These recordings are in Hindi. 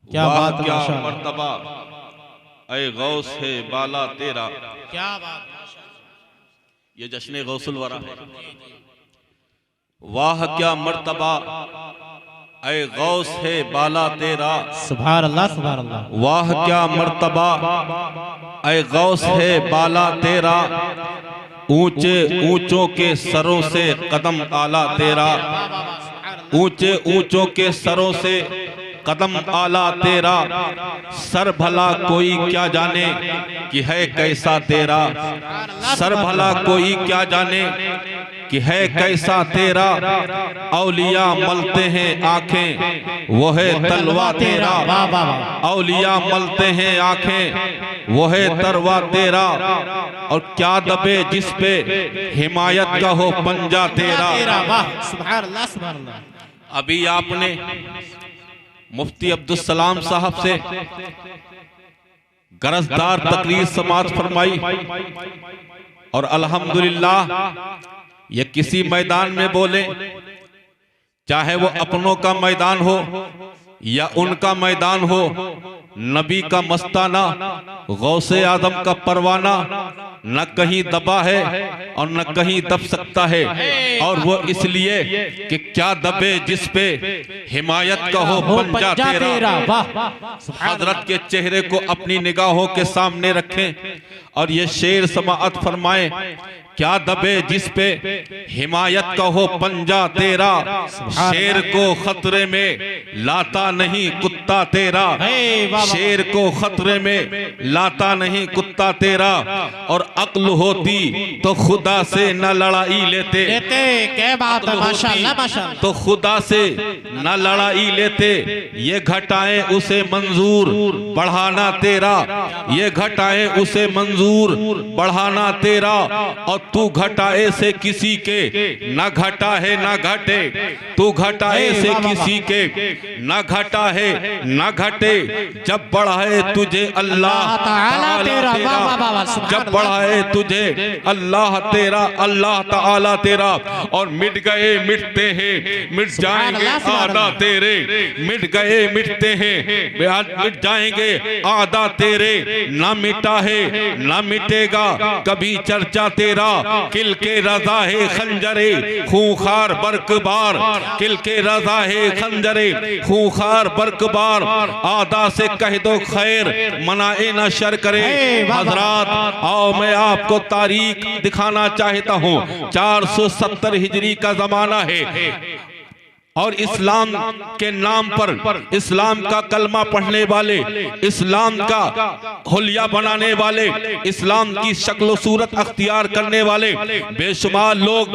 क्या वाह बात, क्या माशाअल्लाह। मर्तबा ऐ गौस है बाला तेरा। क्या बात, ये जश्न गौसुल वरा है। वाह क्या मर्तबा ऐ गौस है बाला तेरा। सुभान अल्लाह, सुभान अल्लाह। वाह क्या मर्तबा ऐ गौस है बाला तेरा। ऊंचे ऊंचों के सरों से कदम आला तेरा। ऊंचे ऊंचों के सरों से कदम आला तेरा। सर भला कोई क्या जाने कि है कैसा तेरा। सर भला कोई क्या जाने कि है कैसा तेरा। औलिया मलते हैं आंखें वो है तलवा तेरा। वाह वाह वाह। औलिया मलते हैं आंखें वो है तरवा तेरा। और क्या दबे जिस पे हिमायत का हो पंजा तेरा। वाह, सुभान अल्लाह, सुभान अल्लाह। अभी आपने मुफ्ती अब्दुल सलाम साहब से गरजदार तकरीर समाअत फरमाई और अल्हम्दुलिल्लाह ये किसी मैदान में बोले, चाहे वो अपनों का मैदान हो या उनका मैदान हो, नबी का मस्ताना, गौसे आदम का परवाना न कहीं दबा है और न कहीं दब सकता है। और वो इसलिए कि क्या दबे जिस पे हिमायत का हो पंजा तेरा। हजरत के चेहरे को अपनी निगाहों के सामने रखें और ये शेर समाअत फरमाएं। क्या दबे जिस पे हिमायत का हो पंजा तेरा। शेर को खतरे में लाता नहीं कुत्ता तेरा। शेर को खतरे में लाता नहीं कुत्ता तेरा। और अक्ल होती तो खुदा से न लड़ाई लेते। क्या बात है, माशाअल्लाह, माशाअल्लाह। तो खुदा से न लड़ाई लेते। ये घटाएं उसे मंजूर बढ़ाना तेरा। ये घटाएं उसे मंजूर बढ़ाना तेरा। और तू घटाए से किसी के न घटा है न घटे। तू घटाए से किसी के न घटा है न घटे। जब बढ़ाए तुझे अल्लाह ताला तेरा। जब बढ़ाए तुझे अल्लाह तेरा, अल्लाह ताला तेरा। और मिट गए मिटते हैं मिट जाएंगे आदा तेरे। मिट गए मिटते हैं मिट जाएंगे आदा तेरे। ना मिटा है ना मिटेगा कभी चर्चा तेरा। किल के रजा है खंजरे खूंखार बरकबार। किल के रजा है खंजरे खूंखार बरकबार। आदा से कह दो खैर मनाए ना शर करे। हजरात आओ मैं आपको तारीख दिखाना चाहता हूँ। 470 हिजरी का जमाना है और इस्लाम के नाम पर, इस्लाम का कलमा पढ़ने वाले, इस्लाम का हुलिया बनाने वाले, इस्लाम की शक्ल सूरत अख्तियार करने वाले बेशुमार लोग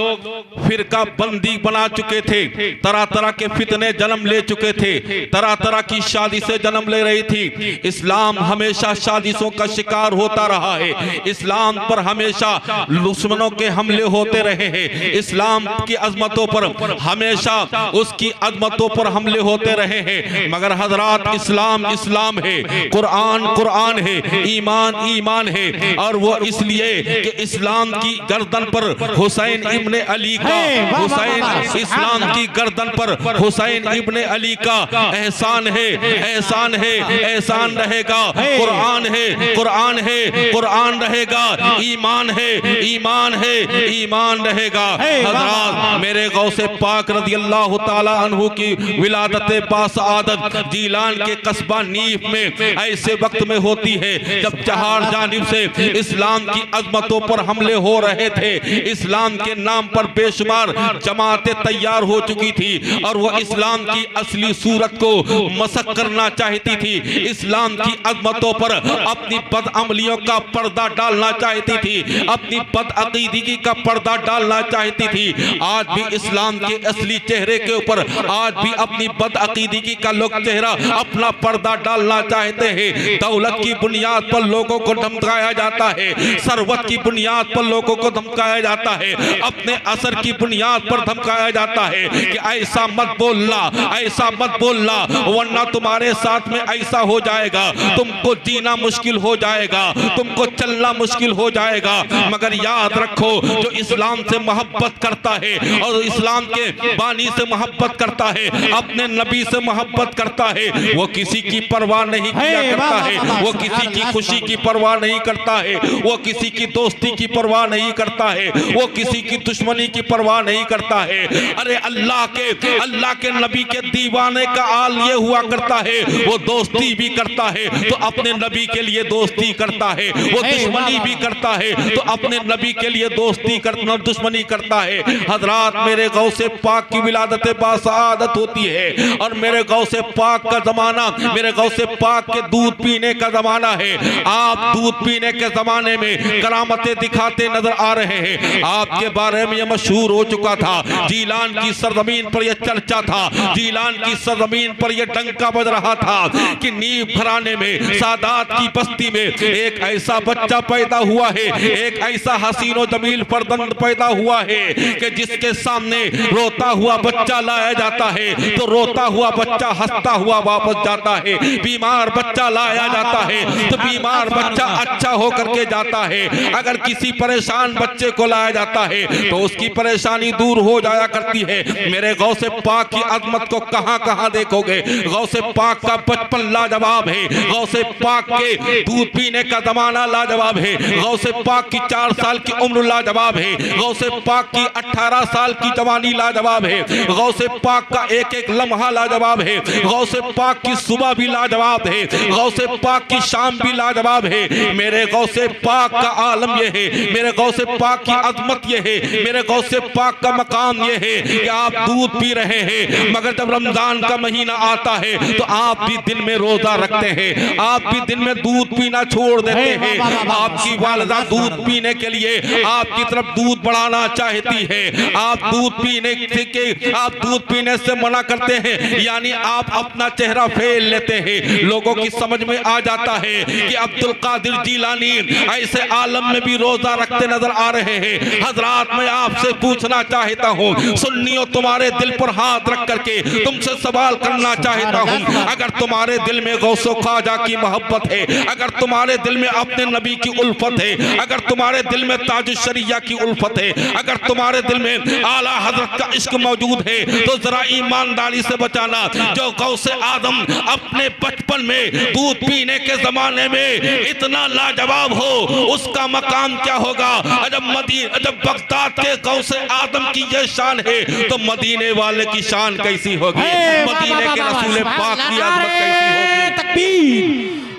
फिरका बंदी बना चुके थे। तरह तरह के फितने जन्म ले चुके थे। तरह तरह की शादी से जन्म ले रही थी। इस्लाम हमेशा शादिशों का शिकार होता रहा है। इस्लाम पर हमेशा दुश्मनों के हमले होते रहे हैं। इस्लाम की अजमतों पर हमेशा उसकी अजमतों पर हमले होते रहे हैं। मगर हजरात इस्लाम इस्लाम है, कुरान कुरान है, ईमान ईमान है। और वो इसलिए कि इस्लाम की गर्दन पर हुसैन इब्ने अली का, हुसैन इस्लाम की गर्दन पर हुसैन इब्ने अली का एहसान है, एहसान है, एहसान रहेगा। कुरान है, कुरान है, कुरान रहेगा। ईमान है, ईमान है, ईमान रहेगा। हजरात मेरे गौसे पाक रज़ी अल्लाह ताला अन्हु की विलादत बासआदत जीलान के कस्बा नीफ में ऐसे वक्त में होती है जब चार जानिब से इस्लाम की अजमतों पर हमले हो रहे थे। इस्लाम के नाम पर बेशुमार जमातें तैयार हो चुकी थी और वो इस्लाम की असली सूरत को मसक करना चाहती थी। इस्लाम की अजमतों पर अपनी बदअमलियों का पर्दा डालना चाहती थी, अपनी बदअकीदगी का पर्दा डालना चाहती थी। आज भी इस्लाम के असली चेहरे के ऊपर आज भी अपनी बदअकीदगी का लोग चेहरा अपना पर्दा डालना चाहते हैं। दौलत की बुनियाद पर लोगों को धमकाया जाता है, सरवत की बुनियाद पर लोगों को धमकाया जाता है, अपने असर की बुनियाद पर धमकाया जाता है कि ऐसा मत बोलना, ऐसा मत बोलना वरना तुम्हारे साथ में ऐसा हो जाएगा, तुमको जीना मुश्किल हो जाएगा, तुमको चलना मुश्किल हो जाएगा। मगर याद रखो जो इस्लाम से मोहब्बत करता है और इस्लाम के बानी से मोहब्बत मोहब्बत करता है, अपने नबी से मोहब्बत करता है, वो किसी की परवाह नहीं किया करता है, वो किसी की खुशी की परवाह नहीं करता है, वो किसी की दोस्ती की परवाह नहीं करता है, वो किसी की दुश्मनी की परवाह नहीं करता है। अरे अल्लाह के नबी के दीवाने का हाल ये हुआ करता है, वो दोस्ती भी करता है तो अपने नबी के लिए दोस्ती करता है, वो दुश्मनी भी करता है तो अपने नबी के लिए दोस्ती करना दुश्मनी करता है। हजरात, मेरे गौसे पाक की विलादत बासआदत होती है और मेरे गौसे पाक का जमाना, मेरे गौसे पाक के दूध पीने का जमाना है। आप दूध पीने के जमाने में करामतें दिखाते नजर आ रहे हैं। आपके बारे में यह मशहूर हो चुका था, जीलान की सरजमीन पर यह चर्चा था, जीलान की सरजमीन पर यह डंका बज रहा था कि नीम घराने में सादात की बस्ती में एक ऐसा बच्चा पैदा हुआ है, एक ऐसा हसीनो जमील फर्जंद पैदा हुआ है कि जिसके सामने रोता हुआ बच्चा लाया जाता है तो रोता हुआ बच्चा हंसता हुआ वापस जाता है, बीमार बच्चा लाया जाता है तो बीमार बच्चा अच्छा होकर के जाता है। अगर किसी परेशान बच्चे को लाया जाता है तो उसकी परेशानी दूर हो जाया करती है। मेरे गौसे पाक की अजमत को कहां कहां देखोगे। गौसे पाक का बचपन लाजवाब है, गौसे पाक के दूध पीने का जमाना लाजवाब है, गौसे पाक की 4 साल की उम्र लाजवाब है, गौसे पाक की 18 साल की जवानी लाजवाब है, गौसे पाक का एक एक लम्हा लाजवाब है, गौसे पाक की सुबह भी लाजवाब है, गौसे पाक की शाम भी लाजवाब है। मेरे गौसे पाक का आलम यह है, मेरे गौसे पाक की अजमत यह है, मेरे गौसे पाक का मकाम यह है कि आप दूध पी रहे हैं मगर जब रमजान का महीना आता है तो आप भी दिन में रोजा रखते हैं, आप भी दिन में दूध पीना छोड़ देते हैं। आपकी वालिदा दूध पीने के लिए आपकी तरफ दूध बढ़ाना चाहती है, आप दूध पीने से मना करते हैं, यानी आप अपना चेहरा फेर लेते हैं। लोगों की समझ में आ जाता है कि अब्दुल कादिर जीलानी ऐसे आलम में भी रोजा रखते नजर आ रहे हैं। हजरात, मैं आपसे पूछना चाहता हूँ, सुन्नियों, तुम्हारे दिल पर हाथ रख करके तुमसे सवाल करना चाहता हूँ, अगर तुम्हारे दिल में गौसो ख्वाजा की मोहब्बत है, अगर तुम्हारे दिल में अपने नबी की उल्फत है, अगर तुम्हारे दिल में ताजुश शरिया की उल्फत है, अगर तुम्हारे दिल में आला हजरत का इश्क मौजूद है तो जरा ईमानदारी से बचाना। जो गौसे आदम अपने बचपन में दूध पीने के जमाने में इतना लाजवाब हो, उसका मकाम क्या होगा। जब बगदाद के गौसे आदम की ये शान है तो मदीने वाले की शान कैसी होगी, मदीने के रसूल पाक की आज़मत कैसी होगी। तकबीर,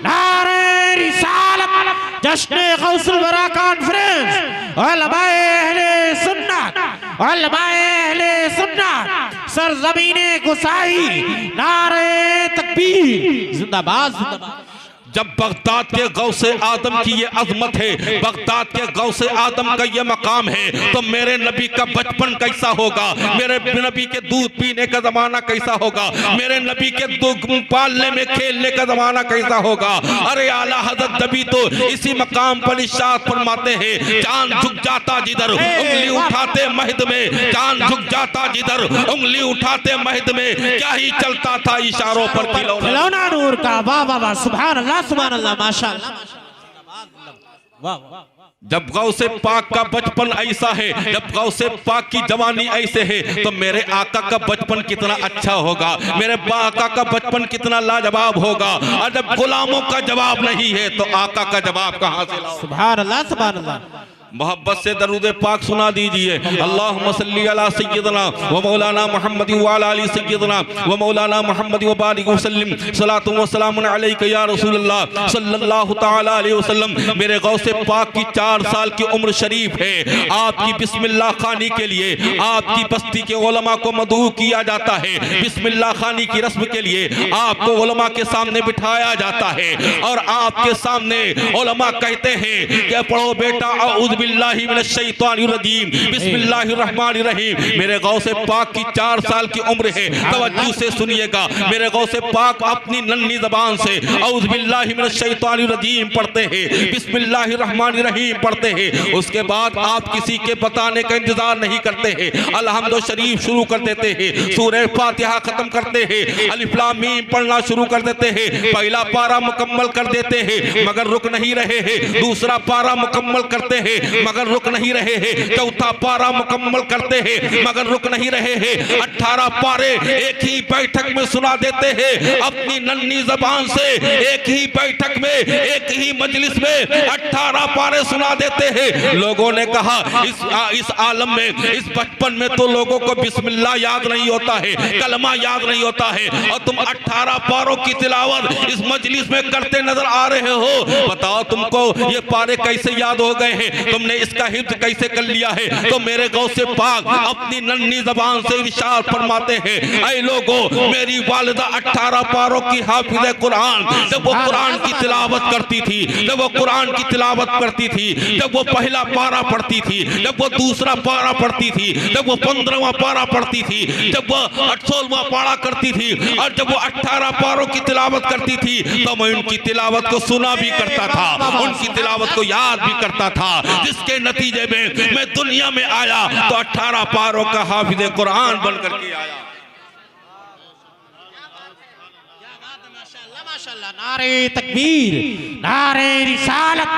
नारे रिसालत, जश्न गौसुल वरा कॉन्फ्रेंस, उलमाए अहले सुन्नत, उलमाए अहले सुन्नत, सरजमीने गुसाई, नारे तकबीर, जिंदाबाद जिंदाबाद। जब बगदाद के गौसे आदम की ये अजमत है, बगदाद के गौसे आदम का ये मकाम है तो मेरे नबी का बचपन कैसा होगा, मेरे नबी के दूध पीने का जमाना कैसा होगा, मेरे नबी के दूध पालने में खेलने का जमाना कैसा होगा। अरे आला हज़रत नबी तो इसी मकाम पर इरशाद फरमाते हैं, चांद झुक जाता जिधर उंगली उठाते महद में, चांद झुक जाता जिधर उंगली उठाते महद में, क्या ही चलता था इशारों पर खिलौना नूर का। वाह वाह वाह, सुभान अल्लाह सुभान अल्लाह, माशाअल्लाह वाह वाह। जब गौसे पाक का बचपन ऐसा है, जब गौसे पाक की जवानी ऐसे है तो मेरे आका का बचपन कितना अच्छा होगा, मेरे आका का बचपन कितना लाजवाब होगा। और जब गुलामों का जवाब नहीं है तो आका का जवाब कहां से लाऊं। सुभान अल्लाह सुभान अल्लाह। मोहब्बत से दरूद पाक सुना दीजिए। अल्लाहुम्मा सल्ली अला सय्यदना व मौलाना मुहम्मद व अला अली सय्यदना व मौलाना मुहम्मद व बारिक वसल्लम, सलातु व सलामुन अलैका या रसूलल्लाह सल्लल्लाहु तआला अलैहि वसल्लम। मेरे गौसे पाक की 4 साल की उम्र शरीफ है। आपकी बिस्मिल्लाह खानी के लिए आपकी बस्ती के उलमा को मदऊ किया जाता है। बिस्मिल्लाह खानी की रस्म के लिए आपको उलमा के सामने बिठाया जाता है और आपके सामने उलमा कहते हैं कि पढ़ो बेटा औज़ु बिल्लाहि मिनश शैतानिर रजीम, बिस्मिल्लाहिर रहमानिर रहीम। मेरे गौसे पाक की 4 साल की उम्र है, तवज्जो से सुनिएगा। मेरे गौसे पाक अपनी नन्ही ज़बान से औज़ु बिल्लाहि मिनश शैतानिर रजीम पढ़ते हैं, बिस्मिल्लाहिर रहमानिर रहीम पढ़ते हैं। उसके बाद आप किसी के बताने का इंतजार नहीं करते हैं, अलहम्दु शरीफ शुरू कर देते हैं, सूरह फातिहा खत्म करते हैं, अलिफ लाम मीम पढ़ना शुरू कर देते हैं। पहला पारा मुकम्मल कर देते हैं मगर रुक नहीं रहे हैं, दूसरा पारा मुकम्मल करते हैं, मगर रुक नहीं रहे हैं। चौथा पारा मुकम्मल करते हैं मगर रुक नहीं रहे हैं। 18 पारे एक ही बैठक में सुना देते हैं अपनी नन्ही जबान से। एक ही बैठक में एक ही मजलिस में 18 पारे सुना देते हैं। लोगों ने कहा इस आलम में, इस बचपन में तो लोगों को बिस्मिल्लाह याद नहीं होता है, कलमा याद नहीं होता है, और तुम 18 पारों की तिलावत इस मजलिस में करते नजर आ रहे हो। बताओ तुमको ये पारे कैसे याद हो गए हैं, तुमने इसका हिफ्ज कैसे कर लिया है? तो मेरे गौसे पाक अपनी नन्ही जबान से इरशाद फरमाते हैं, ऐ लोगों, मेरी वालिदा 18 पारों की हाफिज़े कुरान, जब वो कुरान की तिलावत करती थी, जब वो कुरान की तिलावत करती थी, जब वो पहला पारा पढ़ती थी, जब वो दूसरा पारा पढ़ती थी, जब वो 15वां पारा पढ़ती थी, जब वो 16वां पारा करती थी, और जब वो 18 पारों की तिलावत करती थी, तो मैं उनकी तिलावत को सुना भी करता था, उनकी तिलावत को याद भी करता था, जिसके नतीजे में मैं दुनिया में आया तो 18 पारों का हाफिज़े कुरान बन करके आया। नारे तकबीर, नारे रिसालत,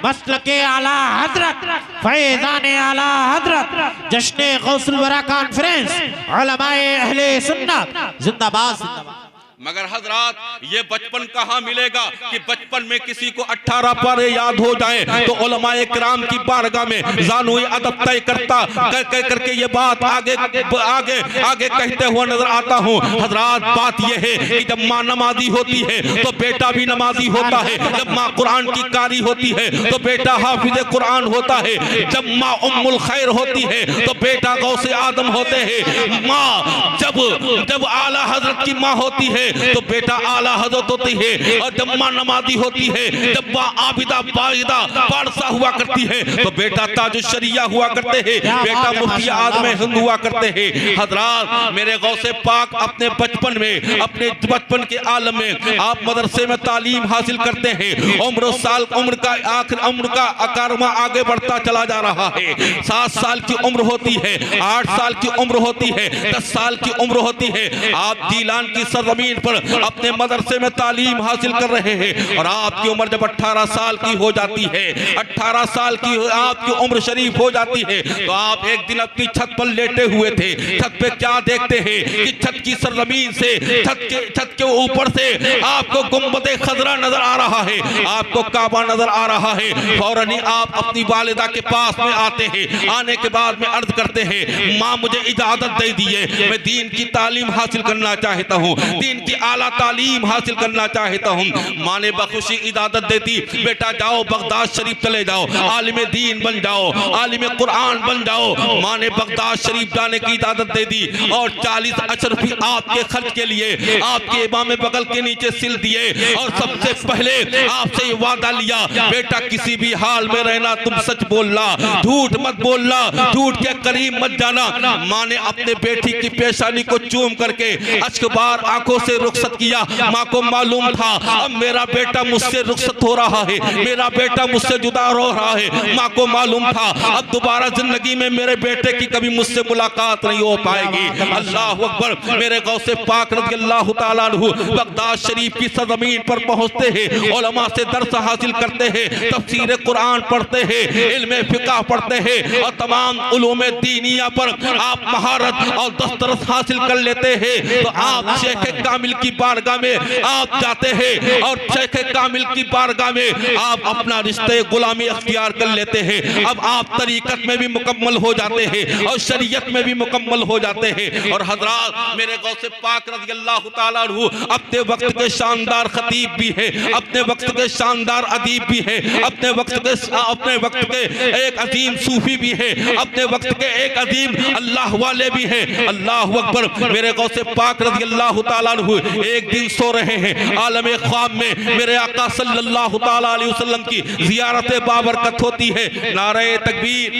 मसलके आला हजरत, फैज़ाने आला हजरत, जश्ने गौसुल वरा कॉन्फ्रेंस, उलमाए अहले सुन्नत जिंदाबाद जिंदाबाद। मगर हजरात, ये बचपन कहाँ मिलेगा कि बचपन में किसी को 18 पारे याद हो जाए? तो उलमाए किराम की बारगाह में ज़ानुए अदब तय करता कह करके ये बात आगे आगे आगे कहते हुए नजर आता हूँ। हजरात, बात ये है कि जब माँ नमाजी होती है तो बेटा भी नमाजी होता है, जब माँ कुरान की कारी होती है तो बेटा हाफिज़े कुरान होता है, जब माँ उम्मुल खैर होती है तो बेटा गौसे आदम होते हैं, माँ जब आला हजरत की माँ होती है तो बेटा आला हजरत होती है, और जब माँ नमाजी होती है, जब माँ आबिदा बाइदा पारसा हुआ करती है तो बेटा ताजुश शरिया हुआ करते हैं, बेटा मुफ्ती आदम हिंद हुआ करते हैं। हजरात, मेरे गौसे पाक अपने बचपन में, अपने बचपन के आलम में आप मदरसे में तालीम हासिल करते हैं। उम्र का अकारमा आगे बढ़ता चला जा रहा है। 7 साल की उम्र होती है, 8 साल की उम्र होती है, 10 साल की उम्र होती है। आप जीलान की सरजमीन पर अपने मदरसे में तालीम हासिल कर रहे हैं, और आपकी उम्र जब 18 साल की हो जाती है, 18 साल की आपकी उम्र शरीफ हो जाती है, तो आप एक दिन अपनी छत पर लेटे हुए थे। छत पे क्या देखते हैं कि छत की सरजमीन से, छत के ऊपर से आपको गुंबद खजरा नजर आ रहा है, आपको काबा नजर आ रहा है। फौरन ही आप अपनी वालिदा के पास में आते हैं। आने के बाद में अर्ज करते हैं, माँ मुझे इजाजत दे दिए, मैं दीन की तालीम हासिल करना चाहता हूँ, दीन की आला तालीम हासिल करना चाहता हूँ। माँ ने बखुशी इजाजत देती, बेटा जाओ बगदाद शरीफ चले जाओ, आलिम दीन बन जाओ, आलिम कुरान बन जाओ। माँ ने बगदाद शरीफ जाने की इजाजत दे दी, और 40 अशरफ भी आपके खर्च के लिए आपके इमाम बगल के नीचे सिल दिए, और सबसे पहले आपसे वादा लिया, बेटा किसी भी हाल में रहना, तुम सच बोलना, झूठ मत बोलना, झूठ के करीब मत जाना। माँ ने अपने बेटी की पेशानी को चूम करके अश्कबार आंखों से रुखसत किया। माँ को मालूम था अब मेरा बेटा मुझसे रुखसत हो रहा है, मेरा बेटा मुझसे जुदा हो रहा है। माँ को मालूम था अब दोबारा जिंदगी में मेरे बेटे की कभी मुझसे मुलाकात नहीं हो पाएगी। अल्लाह अकबर। मेरे गौसे पाक रज़ियल्लाहु ताला अन्हु बगदाद शरीफ की सरजमीन पर पहुंचते हैं, उलमा से दर्स हासिल करते हैं, तफसीर कुरान पढ़ते हैं, इल्म फिक़ह पढ़ते हैं, और तमाम उलूम दीनिया पर आप महारत और दस्तरस हासिल कर लेते हैं। तो आप शेख कामिल की बारगाह में आप जाते हैं, और शेख कामिल की बारगाह में आप अपना रिश्ते गुलामी अख्तियार कर लेते हैं। अब आप तरीकत में भी मुकम्मल हो जाते हैं, और शरीयत में भी मुकम्मल हो जाते हैं। और हजरात, मेरे गौसे पाक रज़ियल्लाहु ताला अन्हु अपने वक्त के शानदार खतीब भी है, अपने वक्त के शानदार अदीब भी है, अपने वक्त के एक अजीम सूफी भी है, अपने वक्त के एक अजीम अल्लाह वाले भी है। अल्लाह अकबर। मेरे गौसे पाक रज़ियल्लाहु ताला अन्हु एक दिन सो रहे हैं, आलम ख्वाब में मेरे आका सल्लल्लाहु ताला अलैहि वसल्लम की ज़ियारत बाबरकत होती है। नारे तकबीर,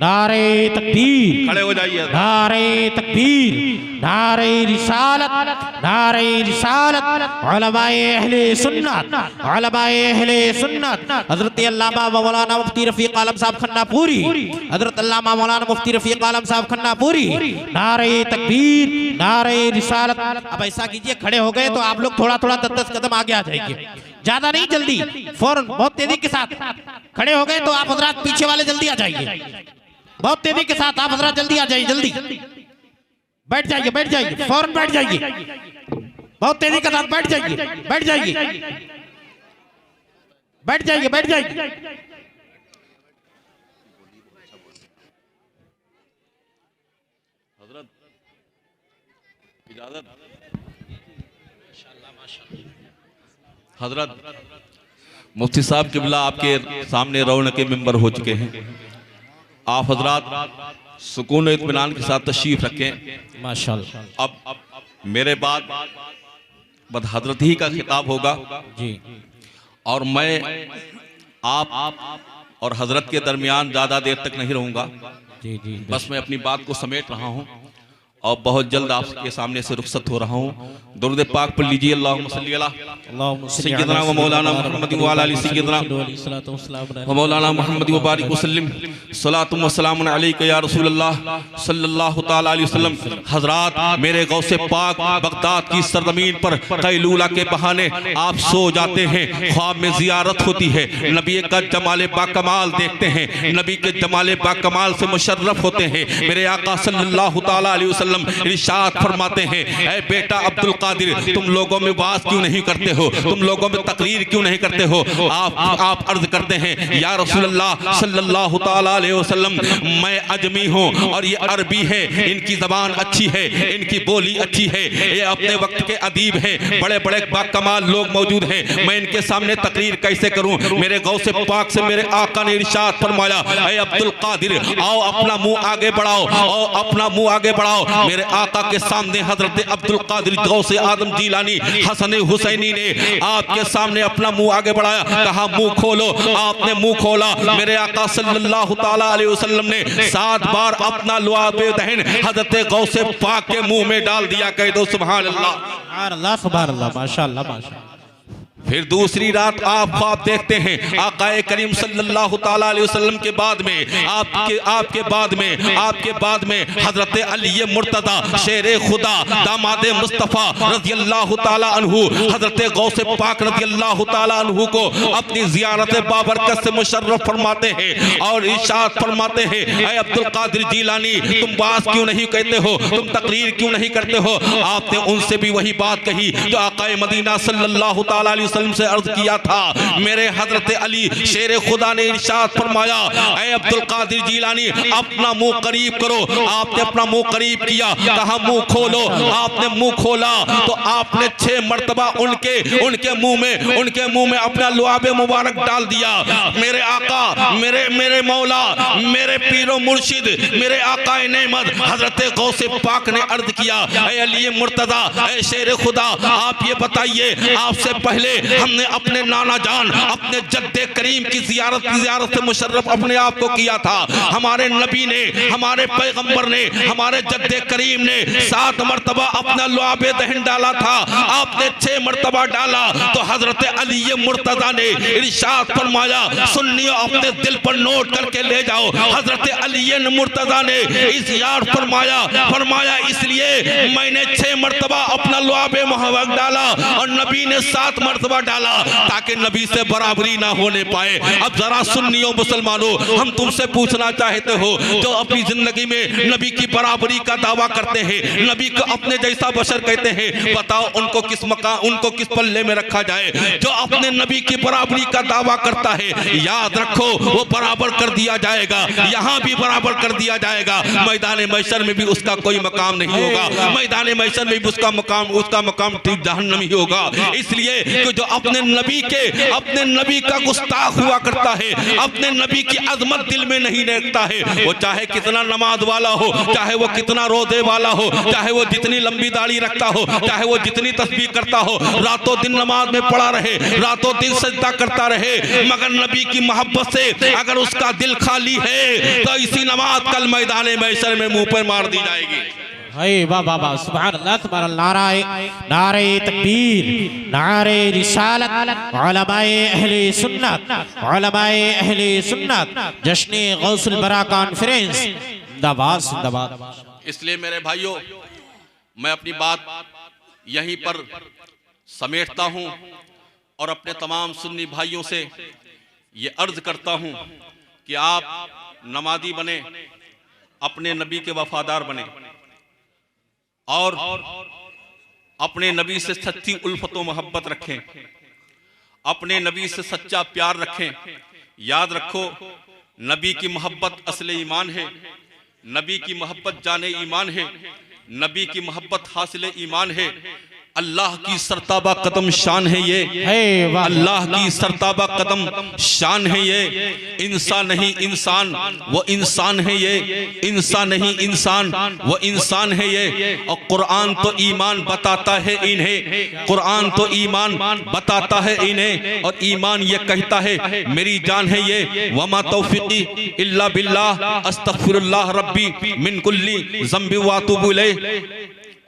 नारे तकबीर, खड़े हो जाइए। नारे तकबीर, नारे रिसालत, नारे रिसालत, उलमाए अहले सुन्नत, उलमाए अहले सुन्नत, हजरत अल्लामा मौलाना मुफ्ती रफीक आलम साहब खन्नापुरी, हजरत अल्लामा मौलाना मुफ्ती रफीक आलम साहब खन्नापुरी। नारे तकबीर, नारे रिसालत। अब ऐसा कीजिए, खड़े हो गए तो आप लोग थोड़ा थोड़ा 10-10 कदम आगे आ जाएंगे, ज्यादा नहीं, जल्दी, फौरन, बहुत तेजी के साथ। खड़े हो गए तो आप हजरात पीछे वाले जल्दी आ जाइए, बहुत तेजी के साथ आप हजरात जल्दी आ जाइए, जल्दी बैठ जाइए, बैठ जाइए, फौरन बैठ जाइए, बहुत तेजी के साथ बैठ जाइए, बैठ जाइए, बैठ जाइए, बैठ जाइए। हजरत मुफ्ती साहब किबला आपके सामने रौनके मिंबर हो चुके हैं। आप हजरात सुकून और इत्मीनान के साथ तशरीफ रखें। माशाअल्लाह। अब मेरे बाद बद हजरत ही का खिताब होगा जी, और मैं आप और हजरत के दरमियान ज़्यादा देर तक नहीं रहूँगा। जी जी, बस मैं अपनी बात को समेट रहा हूँ और बहुत जल्द आपके सामने से रुखसत हो रहा हूँ। दुरूद पाक पढ़ लीजिए, अल्लाहुम्मा सल्ली अला सय्यदना व मौलाना मुहम्मद व अला आलि सय्यदना व मौलाना मुहम्मद व बारिक वसल्लम सलातु व सलामुन अलैका या रसूल अल्लाह सल्लल्लाहु तआला अलैहि वसल्लम। हजरात, मेरे गौसे पाक बगदाद की सरजमीन पर कैलूला के बहाने आप सो जाते हैं, ख्वाब में जियारत होती है, नबी का जमाल बाकमाल देखते हैं, नबी के जमाल बाकमाल से मुशर्रफ होते हैं। मेरे आका सल्लल्लाहु तआला अलैहि वसल्लम इरशाद फरमाते हैं, ऐ बेटा अब्दुल कादिर, तुम लोगों में वाज क्यों नहीं करते हो, तुम लोगों में तकरीर क्यों नहीं करते हो। आप अर्ज करते हैं, या रसूल अल्लाह सल्लल्लाहु तआला अलैहि वसल्लम, मैं अजमी हूँ और ये अरबी है, इनकी जबान अच्छी है, इनकी बोली अच्छी है, ये अपने वक्त के अदीब हैं, बड़े बड़े बाकमाल लोग मौजूद हैं, मैं इनके सामने तकरीर कैसे करूँ। मेरे गौसे पाक से मेरे आका ने इरशाद फरमाया, ऐ अब्दुल कादिर, आओ अपना मुंह आगे बढ़ाओ, आओ अपना मुंह आगे बढ़ाओ। मेरे आका के सामने हजरत अब्दुल कादिर गौसे आदम जीलानी हसन हुसैनी ने आपके सामने अपना मुंह आगे बढ़ाया, कहा मुंह खोलो। आपने मुंह खोला, मेरे आका सल्लल्लाहु तआला अलैहि वसल्लम ने 7 बार अपना लुआबे दहन हजरत गौसे पाक के मुंह में डाल दिया। कह दो सुभान अल्लाह, सुभान अल्लाह, सुभान अल्लाह, माशाअल्लाह, माशाअल्लाह। फिर दूसरी रात आप ख्वाब देखते हैं, आकाए करीम सल्लल्लाहु तआला अलैहि वसल्लम के बाद में आपके बाद में हजरत अली मुर्तदा शेरे खुदा दामादे मुस्तफ़ा रज़ियल्लाहु तआला अन्हु हजरत गौसे पाक रज़ियल्लाहु तआला अन्हु को अपनी ज़ियारत बाबरकत से मुशर्रफ फरमाते हैं और इरशाद फरमाते हैं, ऐ अब्दुल कादिर जीलानी, तुम बात क्यों नहीं कहते हो, तुम तकरीर क्यों नहीं करते हो। आपने उनसे भी वही बात कही जो आकाए मदीना सल्लल्लाहु तआला अलैहि वसल्लम से अर्ज किया था। मेरे हजरत अली शेरे खुदा ने इरशाद फरमाया, ऐ अब्दुल कादिर जीलानी, अपना मुंह करीब करो। आपने अपना मुंह करीब किया, कहा मुंह खोलो। आपने मुंह खोला तो आपने 6 मर्तबा उनके मुंह में अपना लुआबे मुबारक डाल दिया। मेरे आका, मेरे मौला, मेरे पीरो मुर्शिद, मेरे आका नेमत हजरत गौसे पाक ने अर्ज किया, ऐ अली मुर्तदा, ऐ शेर खुदा, आप ये बताइए, आपसे पहले हमने अपने नाना जान, अपने जद्दे करीम की जियारत से मुशर्रफ अपने आप को किया था। हमारे नबी ने, हमारे पैगंबर ने, हमारे जद्दे करीम ने 7 मर्तबा अपना लुआबे दहन डाला था, आपने 6 मर्तबा डाला। तो हजरत अली मुर्तजा ने इरशाद फरमाया, सुन्नियों अपने दिल पर नोट करके ले जाओ। हजरत अली मुर्तजा ने इरशाद फरमाया इसलिए मैंने 6 मर्तबा अपना लुआबे मुबारक डाला और नबी ने 7 मर्तबा डाला, ताकि नबी से बराबरी ना होने पाए। अब जरा सुन्नियों मुसलमानों, हम तुमसे पूछना चाहते हो, जो अपनी जिंदगी में नबी की बराबरी का दावा करते हैं, नबी को अपने जैसा बशर कहते हैं, बताओ उनको किस पल्ले में रखा जाए। जो अपने नबी की बराबरी का दावा करता है, याद रखो वो बराबर कर दिया जाएगा, यहाँ भी बराबर कर दिया जाएगा। मैदान महशर में भी उसका कोई मकाम नहीं होगा, मैदान महशर में भी उसका मकाम ठीक जहन्नम ही होगा। इसलिए कि जो अपने नबी का गुस्ताख हुआ करता है, अपने नबी की अजमत दिल में नहीं रखता है, वो चाहे कितना नमाज वाला हो, चाहे वो कितना रोजे वाला हो, चाहे वो जितनी लंबी दाढ़ी रखता हो, चाहे वो जितनी तस्बीह करता हो, रातों दिन नमाज में पड़ा रहे, रातों दिन सजदा करता रहे, मगर नबी की मोहब्बत से अगर उसका दिल खाली है तो इसी नमाज कल मैदान महशर में मुंह पर मार दी जाएगी। हाय वाह वाह वाह, सुभान अल्लाह, सुभान अल्लाह। नारे तकबीर, नारे रिसालत, उलमाए अहले सुन्नत, जश्न गौसुल बरा कॉन्फ्रेंस, जिंदाबाद। इसलिए मेरे भाइयों, मैं अपनी बात यहीं पर समेटता हूं और अपने तमाम सुन्नी भाइयों से ये अर्ज करता हूं कि आप नमाजी बने, अपने नबी के वफादार बने और अपने नबी से सच्ची उल्फत व मोहब्बत रखें, अपने नबी से सच्चा प्यार रखें। याद रखो, नबी की मोहब्बत असले ईमान है, नबी की मोहब्बत जाने ईमान है, नबी की मोहब्बत हासिल ईमान है। अल्लाह की सरताबा कदम शान है ये, अल्लाह की सरताबा कदम शान है ये। इंसान नहीं इंसान वो इंसान है ये, इंसान नहीं इंसान वो इंसान है ये। और कुरान तो ईमान बताता है इन्हें, कुरान तो ईमान बताता है इन्हें, और ईमान ये कहता है मेरी जान है ये। वमा तौफीकी इल्ला बिल्लाह, अस्तगफिरुल्लाह रब्बी मिन कुल्ली ज़ंबि व अतूबु इलैह,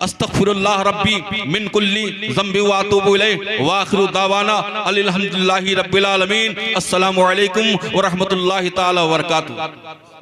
अस्तगफिरुल्लाह रब्बी मिन कुल्ली ज़ंबि व अतूबु इलैह। व आखिरु दावाना अल्हम्दुलिल्लाहि रब्बिल आलमीन। अस्सलामु अलैकुम व रहमतुल्लाहि तआला व बरकातुहू।